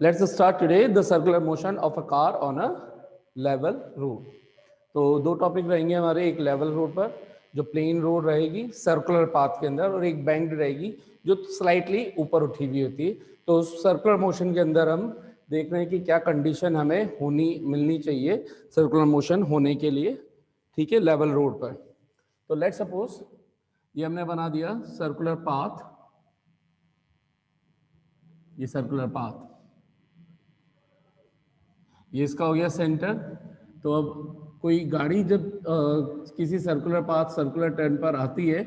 Let's start today the circular motion of a car on a level road. तो दो topic रहेंगे हमारे, एक लेवल रोड पर जो प्लेन रोड रहेगी सर्कुलर पाथ के अंदर, और एक बैंक्ड रहेगी जो स्लाइटली ऊपर उठी हुई होती है। तो सर्कुलर मोशन के अंदर हम देख रहे हैं कि क्या कंडीशन हमें मिलनी चाहिए सर्कुलर मोशन होने के लिए, ठीक है, लेवल रोड पर। तो लेट्स सपोज ये हमने बना दिया सर्कुलर पाथ, ये सर्कुलर पाथ, ये इसका हो गया सेंटर। तो अब कोई गाड़ी जब किसी सर्कुलर पाथ सर्कुलर टर्न पर आती है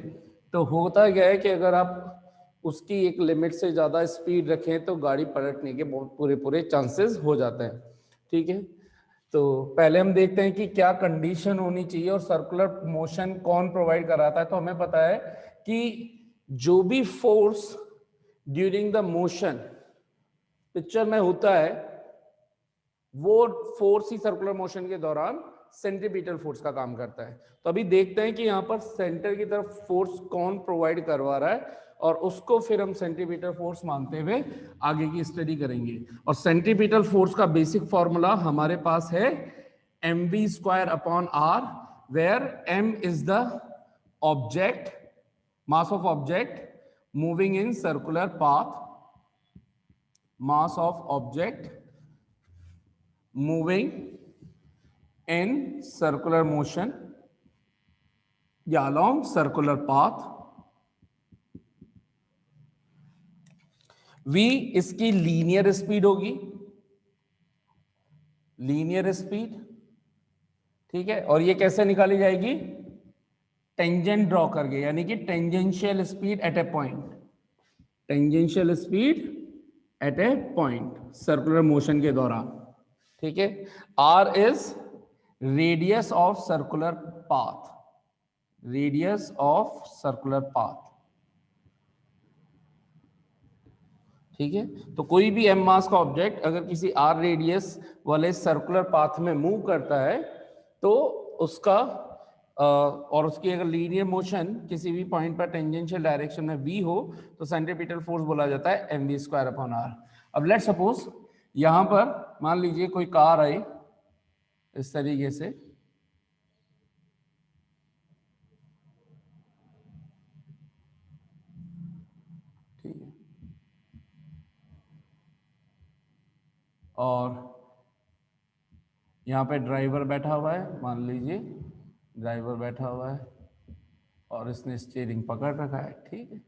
तो होता क्या है कि अगर आप उसकी एक लिमिट से ज़्यादा स्पीड रखें तो गाड़ी पलटने के बहुत पूरे चांसेस हो जाते हैं, ठीक है। तो पहले हम देखते हैं कि क्या कंडीशन होनी चाहिए और सर्कुलर मोशन कौन प्रोवाइड कराता है। तो हमें पता है कि जो भी force during the motion picture में होता है वो फोर्स ही सर्कुलर मोशन के दौरान सेंट्रीपिटल फोर्स का काम करता है। तो अभी देखते हैं कि यहाँ पर सेंटर की तरफ फोर्स कौन प्रोवाइड करवा रहा है और उसको फिर हम सेंट्रीपिटल फोर्स मानते हुए आगे की स्टडी करेंगे। और सेंट्रीपिटल फोर्स का बेसिक फॉर्मूला हमारे पास है mv²/r, where m is the object, mass of object moving in circular path, mass of object moving in circular motion या along circular path। v इसकी लीनियर स्पीड होगी, linear speed, ठीक है। और ये कैसे निकाली जाएगी? टेंजेंट ड्रॉ करके, यानी कि tangential speed at A point, tangential speed at A point circular motion के दौरान, ठीक है। r is radius of circular path, radius of circular path, ठीक है। तो कोई भी m मास का ऑब्जेक्ट अगर किसी r रेडियस वाले सर्कुलर पाथ में मूव करता है तो उसका और उसकी अगर लीनियर मोशन किसी भी पॉइंट पर टेंजेंशियल डायरेक्शन में v हो तो सेंट्रीपिटल फोर्स बोला जाता है mv²/r। अब लेट सपोज यहां पर मान लीजिए कोई कार आई इस तरीके से, ठीक है, और यहाँ पे ड्राइवर बैठा हुआ है, मान लीजिए ड्राइवर बैठा हुआ है और इसने स्टीयरिंग पकड़ रखा है, ठीक है।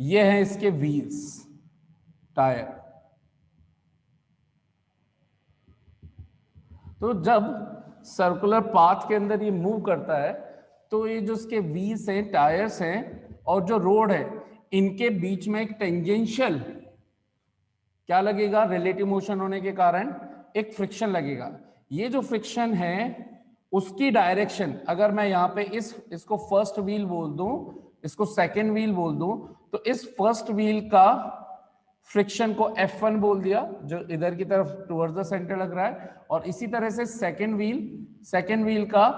ये है इसके व्हील्स, टायर। तो जब सर्कुलर पाथ के अंदर ये मूव करता है तो ये जो इसके व्हील्स हैं, टायर्स हैं और जो रोड है, इनके बीच में एक टेंजेंशियल क्या लगेगा? रिलेटिव मोशन होने के कारण एक फ्रिक्शन लगेगा। ये जो फ्रिक्शन है उसकी डायरेक्शन, अगर मैं यहाँ पे इसको फर्स्ट व्हील बोल दूं, इसको सेकेंड व्हील बोल दूं, तो इस फर्स्ट व्हील का फ्रिक्शन को F1 बोल दिया जो इधर की तरफ टुवर्ड्स द सेंटर लग रहा है, और इसी तरह से सेकेंड व्हील का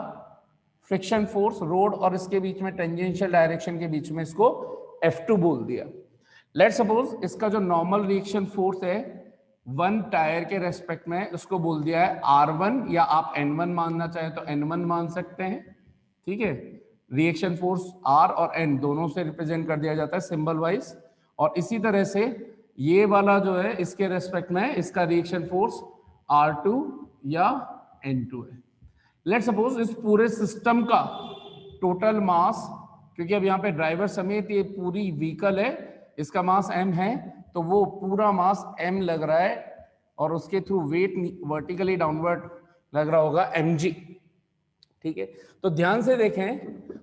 फ्रिक्शन फोर्स रोड और इसके बीच में टेंजेंशियल डायरेक्शन के बीच में इसको F2 बोल दिया। लेट सपोज इसका जो नॉर्मल रिएक्शन फोर्स है वन टायर के रेस्पेक्ट में उसको बोल दिया है R1, या आप N1 मानना चाहे तो N1 मान सकते हैं, ठीक है। रिएक्शन फोर्स R और N दोनों से रिप्रेजेंट कर दिया जाता है सिंबल वाइज, और इसी तरह से ये वाला जो है इसके रेस्पेक्ट में इसका रिएक्शन फोर्स R2 या N2 है। लेट सपोज इस पूरे सिस्टम का टोटल मास, क्योंकि अब यहाँ पे ड्राइवर समेत ये पूरी व्हीकल है, इसका मास m है, तो वो पूरा मास m लग रहा है और उसके थ्रू वेट वर्टिकली डाउनवर्ड लग रहा होगा mg, ठीक है। तो ध्यान से देखें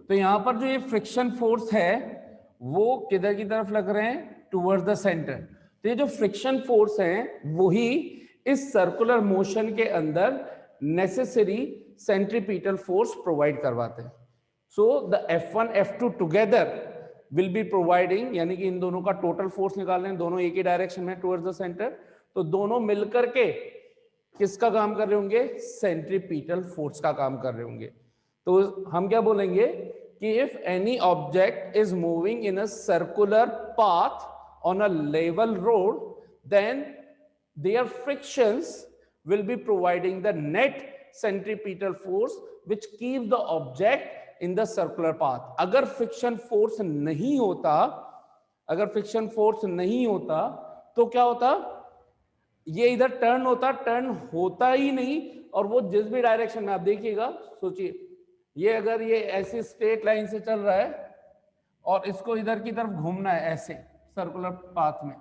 तो यहाँ पर जो ये फ्रिक्शन फोर्स है वो किधर की तरफ लग रहे हैं? Towards the centre. तो ये जो फ्रिक्शन फोर्स है वही इस सर्कुलर मोशन के अंदर नेसेसरी सेंट्रीपिटल फोर्स प्रोवाइड करवाते हैं। So the F1 F2 together will be providing, यानी कि इन दोनों का टोटल फोर्स निकाल रहे हैं, दोनों एक ही डायरेक्शन में टुवर्ड्स द सेंटर, तो दोनों मिलकर के किसका काम कर रहे होंगे? सेंट्रीपिटल फोर्स का काम कर रहे होंगे। तो हम क्या बोलेंगे कि if any object is moving in a circular path on a level road, then their frictions will be providing the net centripetal force which keeps the object in the circular path. अगर friction force नहीं होता, अगर friction force नहीं होता तो क्या होता, ये इधर टर्न होता, टर्न होता ही नहीं, और वो जिस भी डायरेक्शन में, आप देखिएगा, सोचिए, ये अगर ये ऐसी स्ट्रेट लाइन से चल रहा है और इसको इधर की तरफ घूमना है ऐसे सर्कुलर पाथ में,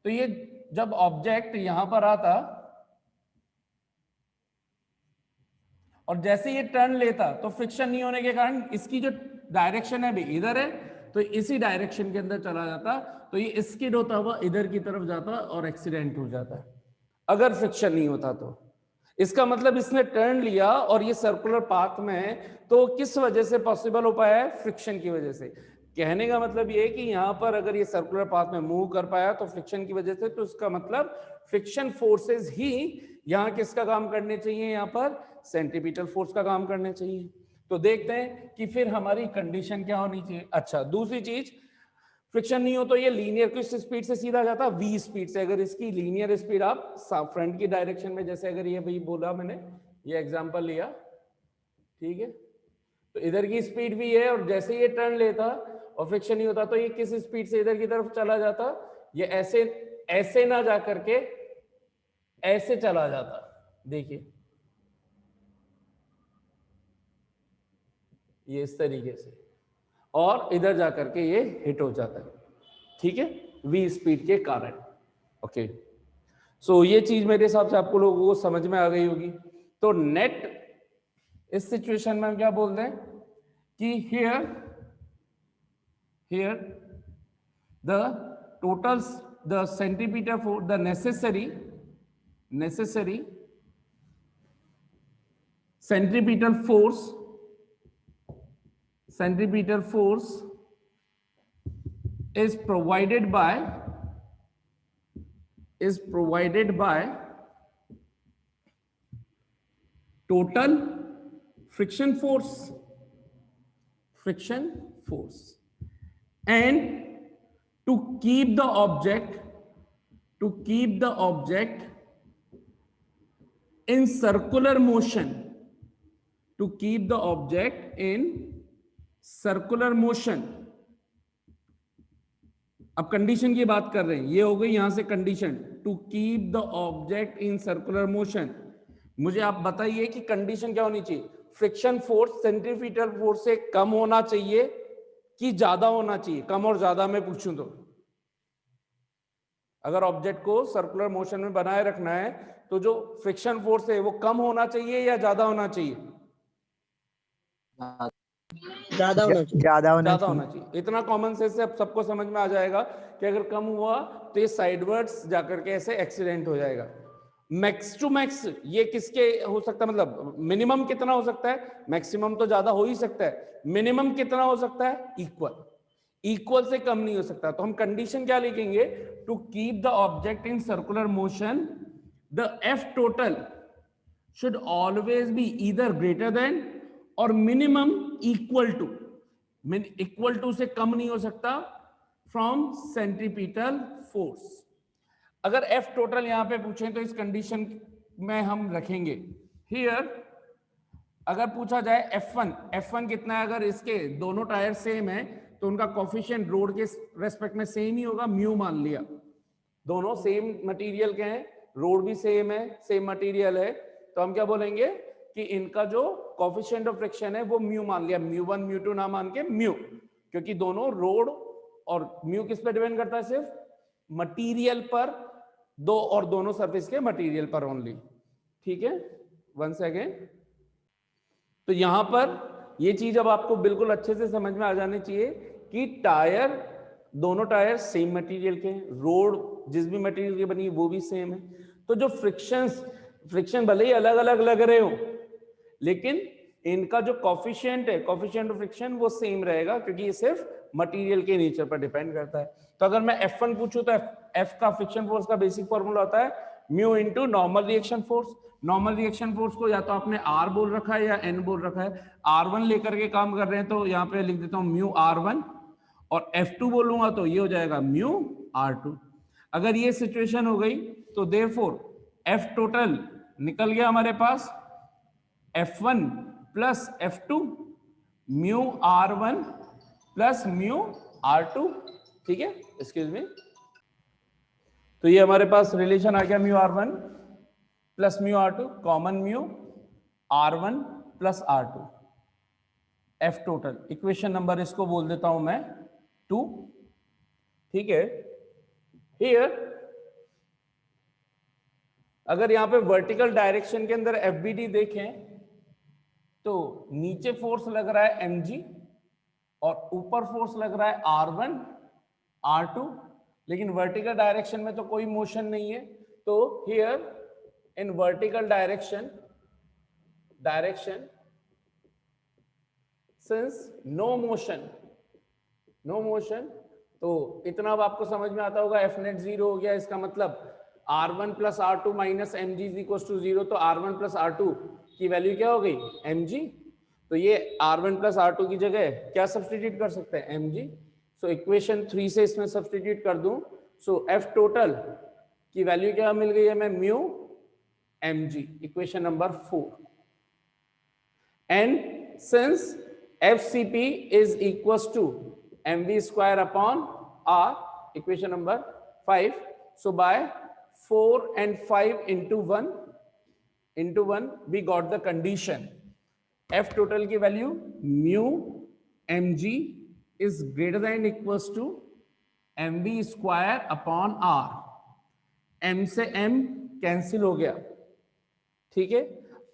तो ये जब ऑब्जेक्ट यहां पर आता और जैसे ये टर्न लेता तो फ्रिक्शन नहीं होने के कारण इसकी जो डायरेक्शन है भी इधर है, तो इसी डायरेक्शन के अंदर चला जाता, तो ये स्किड होता हुआ इधर की तरफ जाता और एक्सीडेंट हो जाता है अगर फ्रिक्शन नहीं होता तो। इसका मतलब इसने टर्न लिया और ये सर्कुलर पाथ में है, तो किस वजह से पॉसिबल हो पाया है, फ्रिक्शन की वजह से। कहने का मतलब ये है कि यहां पर अगर ये सर्कुलर पाथ में मूव कर पाया तो फ्रिक्शन की वजह से, तो इसका मतलब फ्रिक्शन फोर्सेस ही यहां किसका काम करने चाहिए, यहां पर सेंट्रीपिटल फोर्स का काम करने चाहिए। तो देखते हैं कि फिर हमारी कंडीशन क्या होनी चाहिए। अच्छा, दूसरी चीज, फ्रिक्शन नहीं हो तो ये लीनियर किस स्पीड से सीधा जाता, वी स्पीड से। अगर इसकी लीनियर स्पीड आप फ्रंट की डायरेक्शन में, जैसे अगर ये भाई बोला मैंने, ये एग्जांपल लिया, ठीक है, तो इधर की स्पीड भी है और जैसे ये टर्न लेता और फ्रिक्शन नहीं होता तो ये किस स्पीड से इधर की तरफ चला जाता, ये ऐसे ऐसे ना जा करके ऐसे चला जाता, देखिए ये इस तरीके से, और इधर जाकर के ये हिट हो जाता है, ठीक है, वी स्पीड के कारण। ओके, सो ये चीज मेरे हिसाब से आपको लोगों को समझ में आ गई होगी। तो नेट इस सिचुएशन में हम क्या बोलते हैं कि here the total the centimetre for the necessary centripetal force is provided by total friction force, and to keep the object in circular motion, अब कंडीशन की बात कर रहे हैं, ये हो गई यहां से condition, to keep the object in circular motion. मुझे आप बताइए कि कंडीशन क्या होनी चाहिए, फ्रिक्शन फोर्स सेंट्रीपिटल फोर्स से कम होना चाहिए कि ज्यादा होना चाहिए। कम और ज्यादा में पूछूं तो, अगर ऑब्जेक्ट को सर्कुलर मोशन में बनाए रखना है तो जो फ्रिक्शन फोर्स है वो कम होना चाहिए या ज्यादा होना चाहिए, ज्यादा होना चाहिए। इतना कॉमन सेंस से अब सबको समझ में आ जाएगा कि अगर कम हुआ तो ये साइडवर्ड्स जाकर के ऐसे एक्सीडेंट हो जाएगा। मैक्स टू मैक्स ये किसके हो सकता है, मतलब मिनिमम कितना हो सकता है, मैक्सिमम तो ज्यादा हो ही सकता है, मिनिमम कितना हो सकता है, इक्वल से कम नहीं हो सकता। तो हम कंडीशन क्या लिखेंगे, to keep the object in circular motion the F total should always be either greater than और मिनिमम इक्वल टू से कम नहीं हो सकता फ्रॉम सेंट्रीपिटल फोर्स। अगर एफ टोटल यहां पे पूछें तो इस कंडीशन में हम रखेंगे हियर, अगर पूछा जाए F1 कितना है, अगर इसके दोनों टायर सेम है तो उनका कोफिशिएंट रोड के रेस्पेक्ट में सेम ही होगा, म्यू मान लिया, दोनों सेम मटेरियल के हैं, रोड भी सेम है, सेम मटेरियल है, तो हम क्या बोलेंगे कि इनका जो कोफिशिएंट ऑफ फ्रिक्शन है वो म्यू मान लिया, म्यू1 म्यू2 ना मान के म्यू, क्योंकि दोनों रोड और म्यू किस पे डिपेंड करता है, सिर्फ मटेरियल पर, दो और दोनों सरफेस के मटेरियल पर ओनली, ठीक है। वन सेकेंड, तो यहां पर ये चीज अब आपको बिल्कुल अच्छे से समझ में आ जानी चाहिए कि टायर, दोनों टायर सेम मटेरियल के हैं, रोड जिस भी मटेरियल की बनी है वो भी सेम है, तो जो फ्रिक्शन भले ही अलग अलग लग रहे हो लेकिन इनका जो कोफिशिएंट है, कोफिशिएंट ऑफ फ्रिक्शन, वो सेम रहेगा, क्योंकि ये सिर्फ मटेरियल के नेचर पर डिपेंड करता है। तो अगर मैं F1 पूछूं तो F का फ्रिक्शन फोर्स का बेसिक फॉर्मूला होता है mu into normal reaction force. Normal reaction force को या तो आपने R बोल रखा है या N बोल रखा है, R1 लेकर के काम कर रहे हैं तो यहाँ पे लिख देता हूँ म्यू R1, और F2 बोलूंगा तो ये हो जाएगा म्यू R2। अगर ये सिचुएशन हो गई तो देयरफॉर एफ टोटल निकल गया हमारे पास F1 plus F2 mu R1 plus mu R2, ठीक है, एक्सक्यूज मी। तो ये हमारे पास रिलेशन आ गया mu R1 plus mu R2, common mu R1 plus R2, F total. Equation number इसको बोल देता हूं मैं 2, ठीक है। हियर अगर यहां पे वर्टिकल डायरेक्शन के अंदर FBD देखें तो नीचे फोर्स लग रहा है mg और ऊपर फोर्स लग रहा है R1 R2, लेकिन वर्टिकल डायरेक्शन में तो कोई मोशन नहीं है। तो here in vertical direction since no motion, तो इतना अब आपको समझ में आता होगा। F नेट 0 हो गया, इसका मतलब R1 plus R2 minus mg is equal to 0। तो R1 प्लस R2 की वैल्यू क्या हो गई mg। तो ये R1 प्लस R2 की जगह क्या सब्स्टिट्यूट कर सकते हैं mg। सो इक्वेशन 3 से इसमें सब्स्टिट्यूट कर दूं, सो F टोटल की वैल्यू क्या मिल गई है मैं mu mg, equation number 4। And since FCP is equal to mv square upon r, equation number 5, so by 4 and 5 into 1 we got the condition F total की value mu mg is greater than equals to mv square upon r। m से m cancel हो गया, ठीक है।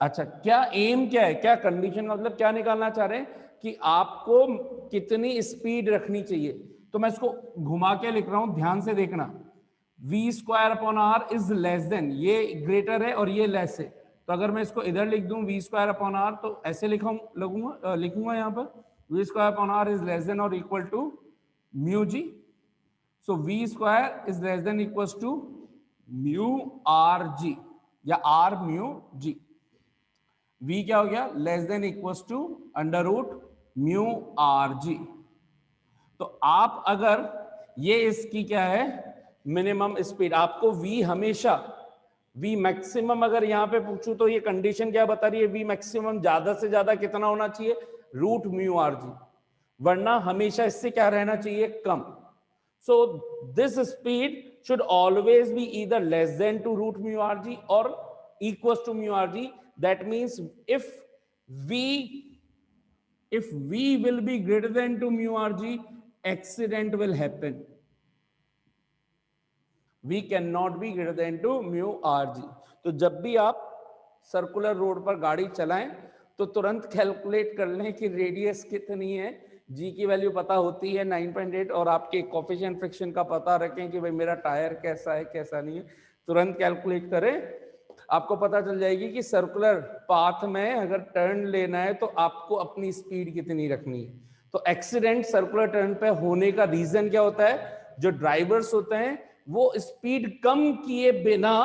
अच्छा, क्या M क्या है, क्या कंडीशन, मतलब क्या निकालना चाह रहे हैं कि आपको कितनी स्पीड रखनी चाहिए। तो मैं इसको घुमा के लिख रहा हूं, ध्यान से देखना। v square upon are is less than, ये ग्रेटर है और ये लेस है। तो अगर मैं इसको इधर लिख दूं v स्क्वायर अपॉन आर, तो ऐसे लिखूंगा यहाँ पर v square upon are is less than और equal to mu g. So v square is less than equal to mu R g या आर म्यू जी। v क्या हो गया, less than equal to under root mu R g. तो आप अगर ये इसकी क्या है मिनिमम स्पीड, आपको v हमेशा v मैक्सिमम अगर यहां पे पूछूं तो ये कंडीशन क्या बता रही है, v मैक्सिमम ज्यादा से ज्यादा कितना होना चाहिए, रूट म्यू आर जी, वरना हमेशा इससे क्या रहना चाहिए, कम। So this speed should always be either less than to root mu rg or equals to mu rg. That means if v will be greater than to mu rg, accident will happen. v cannot be greater than to mu rg। तो जब भी आप circular road पर गाड़ी चलाएं तो तुरंत calculate कर लें कि रेडियस कितनी है, जी की वैल्यू पता होती है 9.8 और आपके कोफिशिएंट फ्रिक्शन का पता रखें कि भाई मेरा टायर कैसा है कैसा नहीं है, तुरंत कैलकुलेट करें, आपको पता चल जाएगी कि सर्कुलर पाथ में अगर टर्न लेना है तो आपको अपनी स्पीड कितनी रखनी है। तो एक्सीडेंट सर्कुलर टर्न पे होने का रीजन क्या होता है, जो ड्राइवर्स होते हैं वो स्पीड कम किए बिना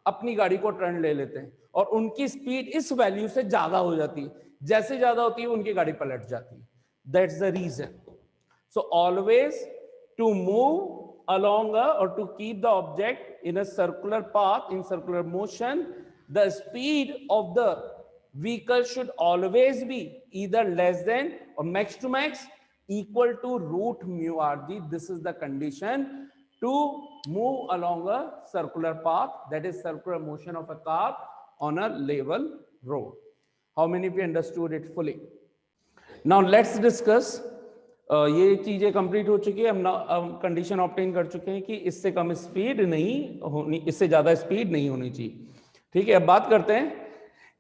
अपनी गाड़ी को टर्न ले लेते हैं और उनकी स्पीड इस वैल्यू से ज्यादा हो जाती है, जैसे ज्यादा होती है उनकी गाड़ी पलट जाती है। That's the reason. So always to move along or to keep the object in a circular path, in circular motion, the speed of the vehicle should always be either less than or max to max equal to root mu rg. This is the condition to move along a circular path, that is circular motion of a car on a level road. How many of you understood it fully? Now let's discuss, ये चीजें complete हो चुकी है, हम condition obtain कर चुके हैं कि इससे कम स्पीड नहीं होनी, इससे ज्यादा स्पीड नहीं होनी चाहिए, ठीक है। अब बात करते हैं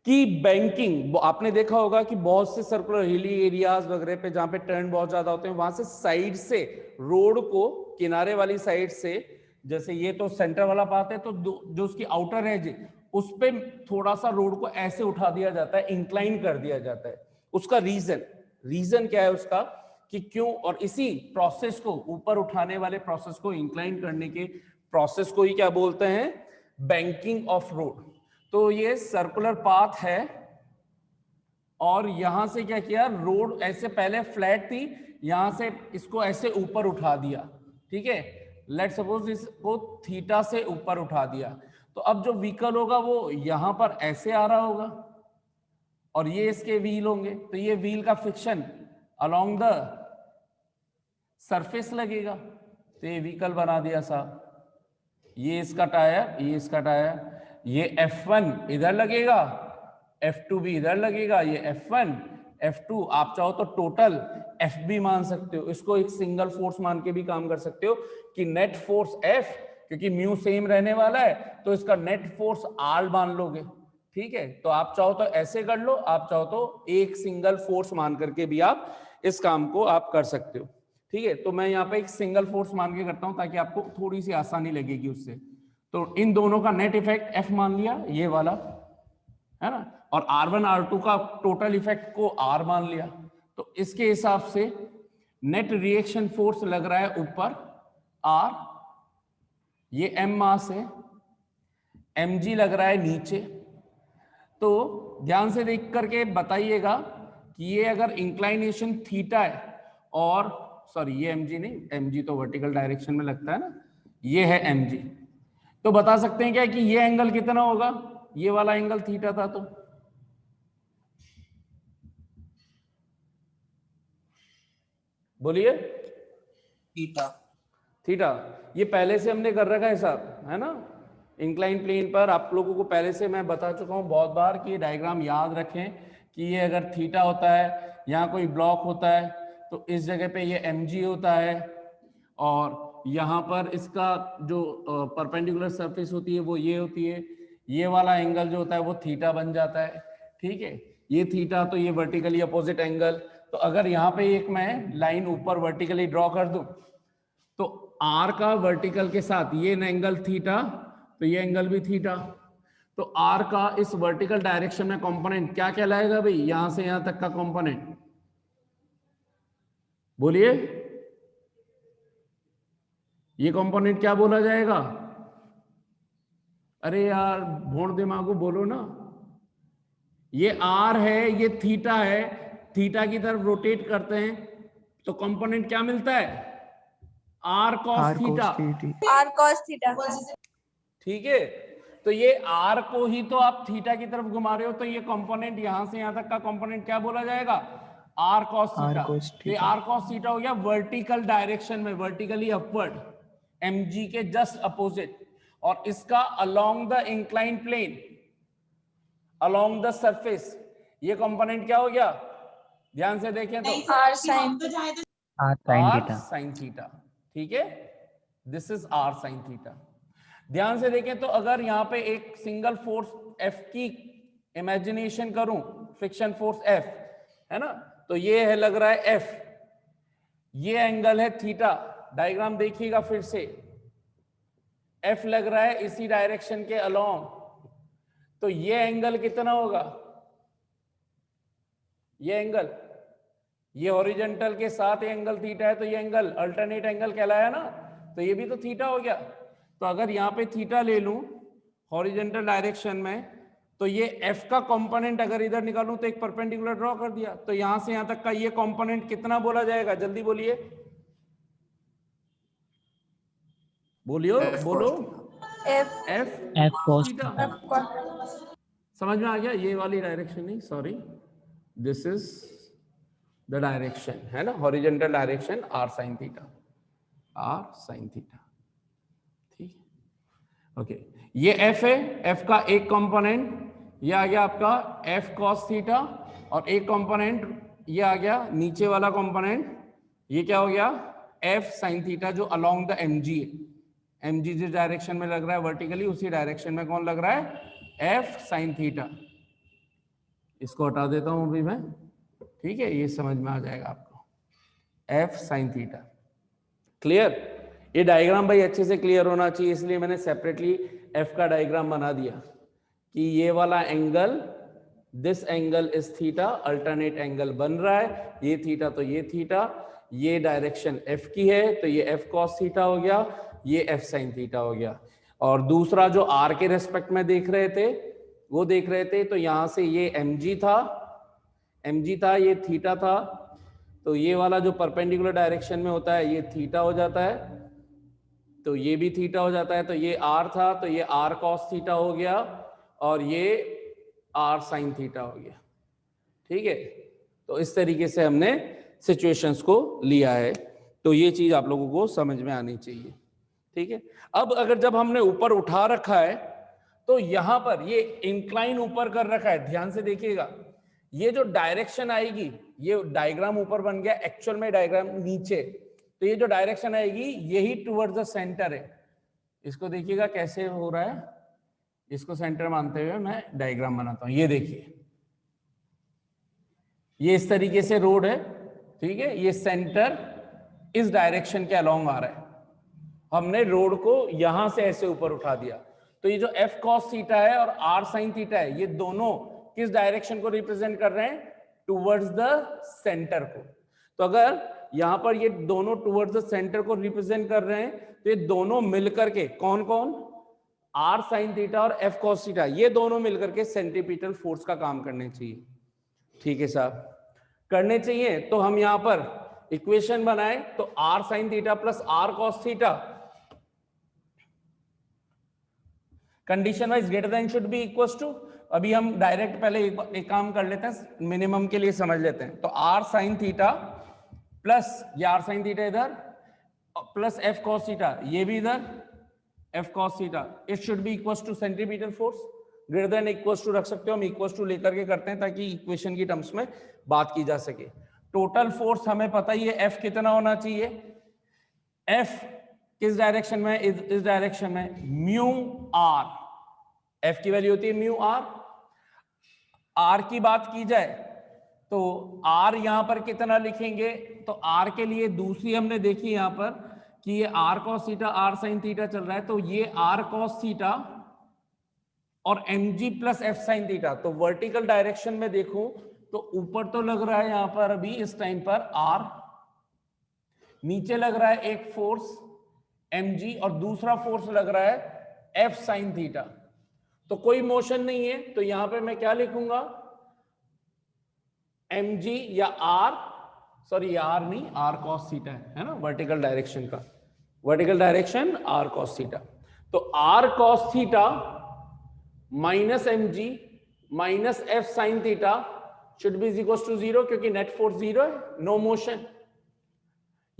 कि बैंकिंग, आपने देखा होगा कि बहुत से सर्कुलर हिली एरियाज वगैरह पे जहां पे टर्न बहुत ज्यादा होते हैं, वहां से साइड से रोड को, किनारे वाली साइड से, जैसे ये तो सेंटर वाला पाथ है तो जो उसकी आउटर एज है उस पे थोड़ा सा रोड को ऐसे उठा दिया जाता है, इंक्लाइन कर दिया जाता है। उसका रीजन क्या है उसका कि क्यों, और इसी प्रोसेस को, ऊपर उठाने वाले प्रोसेस को, इंक्लाइन करने के प्रोसेस को ही क्या बोलते हैं, बैंकिंग ऑफ रोड। तो ये सर्कुलर पाथ है और यहां से क्या किया, रोड ऐसे पहले फ्लैट थी, यहां से इसको ऐसे ऊपर उठा दिया, ठीक है। लेट सपोज इसको थीटा से ऊपर उठा दिया, तो अब जो व्हीकल होगा वो यहां पर ऐसे आ रहा होगा और ये इसके व्हील होंगे, तो ये व्हील का फ्रिक्शन अलोंग द सरफेस लगेगा, तो ये व्हीकल बना दिया साहब। ये इसका टायर, ये इसका टायर, ये F1 इधर लगेगा, F2 भी इधर लगेगा, ये F1 F2, आप चाहो तो टोटल FB मान सकते हो, इसको एक सिंगल फोर्स मान के भी काम कर सकते हो कि नेट फोर्स F, क्योंकि म्यू सेम रहने वाला है तो इसका नेट फोर्स R मान लोगे। ठीक है, तो आप चाहो तो ऐसे कर लो, आप चाहो तो एक सिंगल फोर्स मान करके भी आप इस काम को आप कर सकते हो। ठीक है, तो मैं यहाँ पे एक सिंगल फोर्स मान के करता हूं ताकि आपको थोड़ी सी आसानी लगेगी उससे। तो इन दोनों का नेट इफेक्ट F मान लिया, ये वाला है ना, और R1 R2 का टोटल इफेक्ट को R मान लिया। तो इसके हिसाब से नेट रिएक्शन फोर्स लग रहा है ऊपर R, ये M मास है, mg लग रहा है नीचे। तो ध्यान से देख करके बताइएगा कि ये अगर इंक्लाइनेशन थीटा है और सॉरी ये mg नहीं, mg तो वर्टिकल डायरेक्शन में लगता है ना, ये है mg, तो बता सकते हैं क्या कि ये एंगल कितना होगा, ये वाला एंगल थीटा था, तो बोलिए थीटा। थीटा, ये पहले से हमने कर रखा है हिसाब, है ना, इंक्लाइन प्लेन पर आप लोगों को पहले से मैं बता चुका हूं बहुत बार कि ये डायग्राम याद रखें कि ये अगर थीटा होता है, यहाँ कोई ब्लॉक होता है तो इस जगह पे ये mg होता है और यहाँ पर इसका जो परपेंडिकुलर सरफेस होती है वो ये होती है, ये वाला एंगल जो होता है वो थीटा बन जाता है। ठीक है, ये थीटा, तो ये वर्टिकली अपोजिट एंगल। तो अगर यहाँ पे एक मैं लाइन ऊपर वर्टिकली ड्रॉ कर दूं तो R का वर्टिकल के साथ ये एंगल थीटा, तो ये एंगल भी थीटा, तो R का इस वर्टिकल डायरेक्शन में कंपोनेंट क्या कहलाएगा भाई, यहां से यहां तक का कंपोनेंट, बोलिए ये कंपोनेंट क्या बोला जाएगा, अरे यार भोर दिमागो बोलो ना, ये R है, ये थीटा है, थीटा की तरफ रोटेट करते हैं तो कंपोनेंट क्या मिलता है, R cos theta, R cos theta. ठीक है, तो ये R को ही तो आप थीटा की तरफ घुमा रहे हो, तो ये कंपोनेंट यहां से यहां तक का कंपोनेंट क्या बोला जाएगा, R cos थीटा। तो ये R cos थीटा हो गया वर्टिकल डायरेक्शन में, वर्टिकली अपवर्ड, mg के जस्ट अपोजिट, और इसका along the incline plane, along the surface, ये कंपोनेंट क्या हो गया, ध्यान से देखें तो R sin थीटा। ठीक है, this is R sin theta. ध्यान से देखें तो अगर यहाँ पे एक सिंगल फोर्स F की इमेजिनेशन करूं, फ्रिक्शन फोर्स F है ना, तो ये है लग रहा है F, ये एंगल है थीटा, डायग्राम देखिएगा फिर से, F लग रहा है इसी डायरेक्शन के अलोंग, तो ये एंगल कितना होगा, ये एंगल, ये हॉरिजॉन्टल के साथ एंगल थीटा है तो ये एंगल अल्टरनेट एंगल कहलाया ना, तो ये भी तो थीटा हो गया। तो अगर यहाँ पे थीटा ले लूं हॉरिजॉन्टल डायरेक्शन में, तो ये F का कंपोनेंट अगर इधर निकालूं तो एक परपेंडिकुलर ड्रॉ कर दिया, तो यहां से यहां तक का ये कंपोनेंट कितना बोला जाएगा, जल्दी बोलिए, बोलियो बोलो, F cos थीटा। समझ में आ गया, ये वाली डायरेक्शन नहीं, sorry, this is the direction है ना, horizontal direction R sin theta, R sin theta, ठीक है, ओके। ये F है, F का एक कंपोनेंट ये आ गया आपका F cos थीटा, और एक कंपोनेंट ये आ गया नीचे वाला कंपोनेंट, ये क्या हो गया, F sin थीटा, जो अलोंग द mg है, mg जिस डायरेक्शन में लग रहा है वर्टिकली, उसी डायरेक्शन में कौन लग रहा है, F sin थीटा। इसको हटा देता हूं अभी मैं, ठीक है, ये समझ में आ जाएगा आपको, F sin थीटा। क्लियर, ये डायग्राम भाई अच्छे से क्लियर होना चाहिए, इसलिए मैंने सेपरेटली F का डायग्राम बना दिया कि ये वाला angle, this angle is theta, alternate angle बन रहा है, ये थीटा तो ये थीटा, ये डायरेक्शन F की है तो ये F cos थीटा हो गया, ये F sin थीटा हो गया। और दूसरा जो R के रेस्पेक्ट में देख रहे थे, वो देख रहे थे, तो यहां से ये mg था, ये थीटा था, तो ये वाला जो परपेंडिकुलर डायरेक्शन में होता है ये थीटा हो जाता है, तो ये भी थीटा हो जाता है, तो ये r था, तो ये r cos थीटा हो गया और ये r sin थीटा हो गया। ठीक है, तो इस तरीके से हमने सिचुएशंस को लिया है, तो ये चीज आप लोगों को समझ में आनी चाहिए। ठीक है, अब अगर जब हमने ऊपर उठा रखा है तो यहां पर ये इंक्लाइन ऊपर कर रखा है, ध्यान से देखिएगा, ये जो डायरेक्शन आएगी, ये डायग्राम ऊपर बन गया, एक्चुअल में डायग्राम नीचे, तो ये जो डायरेक्शन आएगी यही टुवर्ड्स द सेंटर है। इसको देखिएगा कैसे हो रहा है, इसको सेंटर मानते हुए मैं डायग्राम बनाता हूं। ये देखिए, ये इस तरीके से रोड है, ठीक है, ये सेंटर इस डायरेक्शन के अलोंग आ रहा है, हमने रोड को यहां से ऐसे ऊपर उठा दिया, तो ये जो f cos थीटा है और r sin थीटा है, ये दोनों किस डायरेक्शन को रिप्रेजेंट कर रहे हैं, टुवर्ड्स द सेंटर को। तो अगर यहां पर ये दोनों टुवर्ड्स द सेंटर को रिप्रेजेंट कर रहे हैं, तो ये दोनों मिलकर के कौन कौन, r sin थीटा और f cos थीटा, ये दोनों मिलकर के सेंट्रीपिटल फोर्स का काम करने चाहिए। ठीक है साहब, करने चाहिए, तो हम यहां पर इक्वेशन बनाए, तो r sin theta plus r cos theta condition wise greater than should be equal to, अभी हम डायरेक्ट पहले एक काम कर लेते हैं, मिनिमम के लिए समझ लेते हैं, तो r sin थीटा प्लस ये r sin थीटा इधर प्लस f cos थीटा, ये भी इधर f cos theta, it should be equal to centripetal force, greater than equal to रख सकते हो, हम इक्वल टू लेकर के करते हैं ताकि इक्वेशन की टर्म्स में बात की जा सके। टोटल फोर्स हमें पता ही है f कितना होना चाहिए, f किस डायरेक्शन में, इस डायरेक्शन में, म्यू r, f की वैल्यू होती है म्यू r। r की बात की जाए तो r यहां पर कितना लिखेंगे, तो r के लिए दूसरी हमने देखी यहां पर कि ये r cos theta r sin theta चल रहा है, तो ये r cos थीटा और mg plus f sin theta, तो वर्टिकल डायरेक्शन में देखो तो ऊपर तो लग रहा है यहां पर अभी इस टाइम पर r, नीचे लग रहा है एक फोर्स mg और दूसरा फोर्स लग रहा है f sin थीटा, तो कोई मोशन नहीं है, तो यहां पे मैं क्या लिखूंगा, mg या r, सॉरी r नहीं, r cos थीटा है ना, वर्टिकल डायरेक्शन का, vertical direction r cos theta, तो r cos theta minus mg minus f sin theta should be equal to 0, क्योंकि नेट फोर्स 0 है, नो मोशन।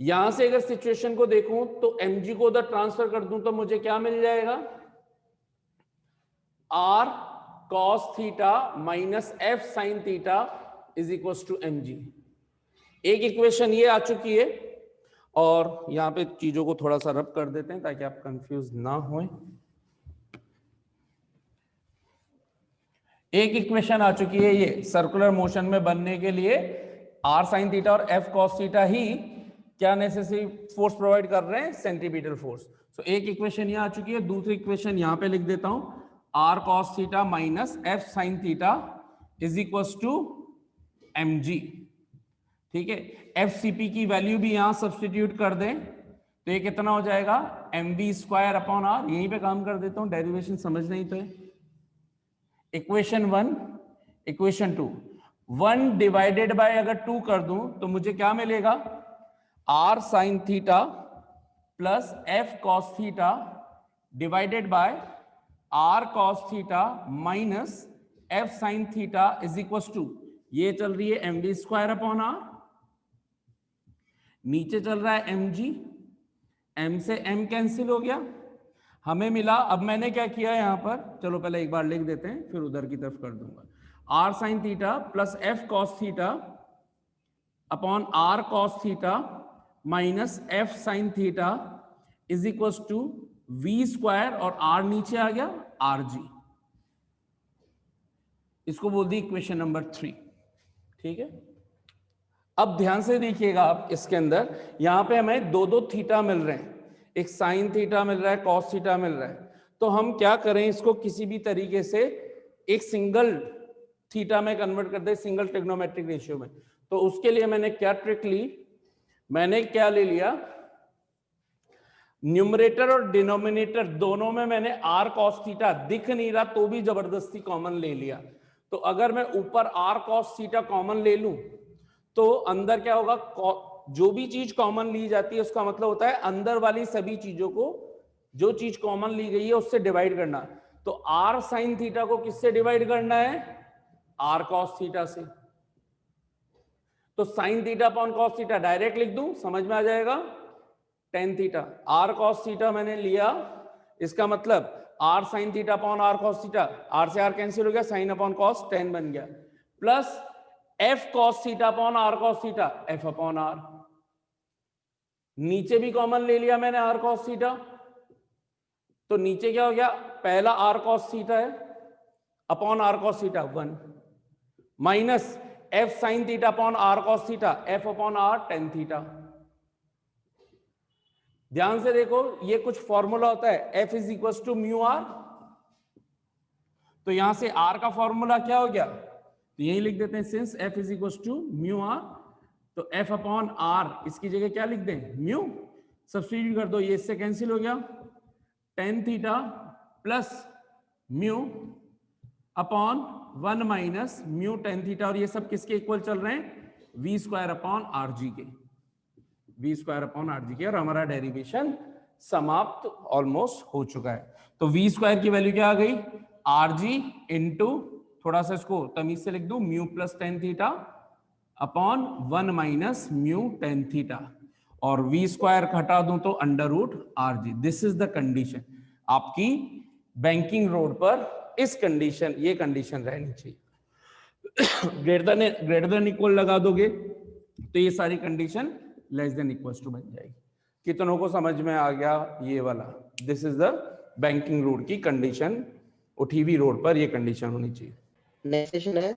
यहां से अगर सिचुएशन को देखूं तो mg को उधर ट्रांसफर कर दूं तो मुझे क्या मिल जाएगा, r cos theta minus f sin theta is equal to mg। एक इक्वेशन ये आ चुकी है, और यहां पे चीजों को थोड़ा सा रब कर देते हैं ताकि आप कंफ्यूज ना हों। एक इक्वेशन आ चुकी है, ये सर्कुलर मोशन में बनने के लिए r sin थीटा और f cos थीटा ही क्या नेसेसरी फोर्स प्रोवाइड कर रहे हैं, सेंट्रीपिटल फोर्स। तो एक इक्वेशन यहां आ चुकी है, दूसरी इक्वेशन यहां पे लिख देता हूं, r cos theta minus f sin theta is equal to mg। ठीक है, fcp की वैल्यू भी यहां सब्स्टिट्यूट कर दें तो ये कितना हो जाएगा, mv स्क्वायर अपॉन r, यहीं पे काम कर देता हूं, डेरिवेशन समझ नहीं तो है। इक्वेशन 1, इक्वेशन 2, 1 डिवाइडेड बाय अगर 2 कर दूं तो मुझे क्या मिलेगा, r sin theta plus f cos theta divided by r cos theta minus f sin theta is equal to, ये चल रही है mv स्क्वायर अपॉन r, नीचे चल रहा है mg, m से m कैंसिल हो गया, हमें मिला, अब मैंने क्या किया यहां पर, चलो पहले एक बार लिख देते हैं फिर उधर की तरफ कर दूंगा, r sin theta plus f cos theta upon r cos theta minus f sin theta is equal to v square और r नीचे आ गया rg, इसको बोल दी इक्वेशन नंबर 3। ठीक है, अब ध्यान से देखिएगा आप, इसके अंदर यहां पे हमें दो दो थीटा मिल रहे हैं, एक साइन थीटा मिल रहा है, कॉस थीटा मिल रहा है, तो हम क्या करें, इसको किसी भी तरीके से एक सिंगल थीटा में कन्वर्ट कर दे, सिंगल ट्रिग्नोमेट्रिक रेशियो में। तो उसके लिए मैंने क्या ट्रिक ली, मैंने क्या ले लिया, न्यूमरेटर और डिनोमिनेटर दोनों में मैंने r cos थीटा दिख नहीं रहा तो भी जबरदस्ती कॉमन ले लिया। तो अगर मैं ऊपर r cos थीटा कॉमन ले लूं तो अंदर क्या होगा, जो भी चीज कॉमन ली जाती है उसका मतलब होता है अंदर वाली सभी चीजों को जो चीज कॉमन ली गई है उससे डिवाइड करना। तो आर साइन थीटा को किससे डिवाइड करना है? आर कॉस थीटा से। तो sine theta upon cos theta direct लिख दूं, समझ में आ जाएगा। Tan theta, r cos theta मैंने लिया, इसका मतलब r sine theta upon r cos theta, r से आर कैंसिल हो गया, साइन अपॉन कॉस 10 बन गया, plus F cos theta upon r cos theta, F upon r. नीचे भी कॉमन ले लिया मैंने आर कॉस थीटा, तो नीचे क्या हो गया, पहला आर कॉस थीटा है upon r cos theta 1 minus F sine theta upon r cos theta, F upon r tan theta. ध्यान से देखो, ये कुछ फॉर्मूला होता है, F is equal to mu r. तो यहां से आर का फॉर्मूला क्या हो गया, तो यही लिख देते हैं, since F is equal to mu r, तो एफ अपॉन आर इसकी जगह क्या लिख दें, म्यू। सब्स्टिट्यूट कर दो, ये इससे कैंसिल हो गया, tan theta plus mu upon 1 minus mu tan theta, और ये सब किसके इक्वल चल रहे हैं, V square upon R g के, V square upon R g के। और हमारा डेरिवेशन समाप्त ऑलमोस्ट हो चुका है। तो वी स्क्वायर की वैल्यू क्या आ गई, आर जी इंटू, थोड़ा सा इसको तमीज से लिख दूं, mu plus tan theta upon 1 minus mu tan theta, और वी स्क्वायर हटा दूं तो under root r g. This is the condition आपकी बैंकिंग रोड पर, इस कंडीशन, ये कंडीशन रहनी चाहिए। ग्रेटर देन इक्वल लगा दोगे तो ये सारी condition less than equals to बन जाएगी। कितनों को समझ में आ गया ये वाला, this is the banking road की कंडीशन, उठी हुई रोड पर ये कंडीशन होनी चाहिए। नेक्स्ट सेशन है